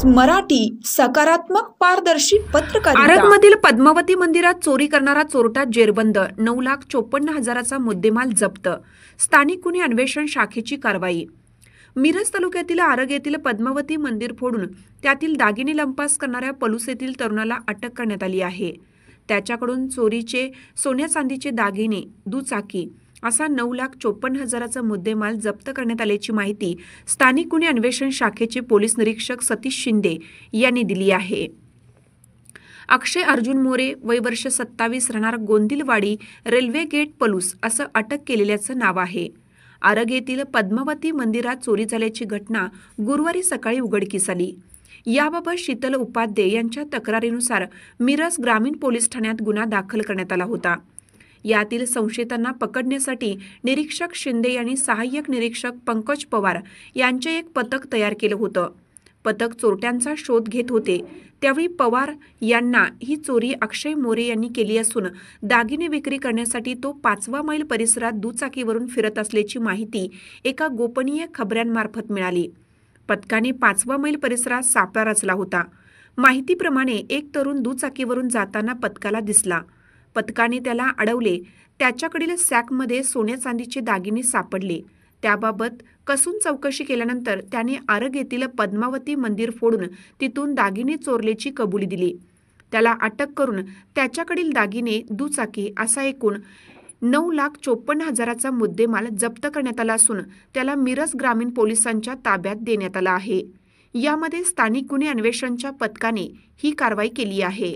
मराठी सकारात्मक पारदर्शी पत्रकारिता। आरगमधील पद्मावती मंदिरात चोरी करणारा चोरटा जेरबंद, 9,54,000चा मुद्देमाल जप्त, स्थानिक गुन्हे अन्वेषण शाखेची कारवाई। मिरज तालुक्यातील आरग येथील पद्मावती मंदिर फोडून त्यातील दागिने लंपास करणाऱ्या पलूस येथील तरुणाला अटक करण्यात आली आहे। त्याच्याकडून चोरीचे सोन्या चांदीचे दागिने, दुचाकी असा 9,54,000चा मुद्देमाल जप्त करण्यात आल्याची माहिती स्थानिक गुन्हे अन्वेषण शाखेचे पोलीस निरीक्षक सतीश शिंदे यांनी दिली आहे। अक्षय अर्जुन मोरे, वय वर्ष 27, राहणार गोंदिलवाडी, रेल्वे गेट, पलूस असं अटक केलेल्याचं नाव आहे। आरग येथील पद्मावती मंदिरात चोरी झाल्याची घटना गुरुवारी सकाळी उघडकीस आली। याबाबत शीतल उपाध्ये यांच्या तक्रारीनुसार मिरज ग्रामीण पोलीस ठाण्यात गुन्हा दाखल करण्यात आला होता। यातील संशयितांना पकडण्यासाठी निरीक्षक शिंदे यांनी सहाय्यक निरीक्षक पंकज पवार यांचे एक पथक तयार केलं होतं। पथक चोरट्यांचा शोध घेत होते, त्यावेळी पवार यांना ही चोरी अक्षय मोरे यांनी केली असून दागिने विक्री करण्यासाठी तो 5वा मैल परिसरात दुचाकीवरून फिरत असल्याची माहिती एका गोपनीय खबऱ्यांमार्फत मिळाली। पथकाने 5वा मैल परिसरात सापळा रचला होता। माहितीप्रमाणे एक तरुण दुचाकीवरून जाताना पथकाला दिसला। पथकाने त्याला अडवले। त्याच्याकडील सॅकमध्ये सोन्या चांदीचे दागिने सापडले। त्याबाबत कसून चौकशी केल्यानंतर त्याने आरग येथील पद्मावती मंदिर फोडून तिथून दागिने चोरल्याची कबुली दिली। त्याला अटक करून त्याच्याकडील दागिने, दुचाकी असा एकूण 9,54,000चा मुद्देमाल जप्त करण्यात आला असून त्याला मिरज ग्रामीण पोलिसांच्या ताब्यात देण्यात आला आहे। यामध्ये स्थानिक गुन्हे अन्वेषणच्या पथकाने ही कारवाई केली आहे।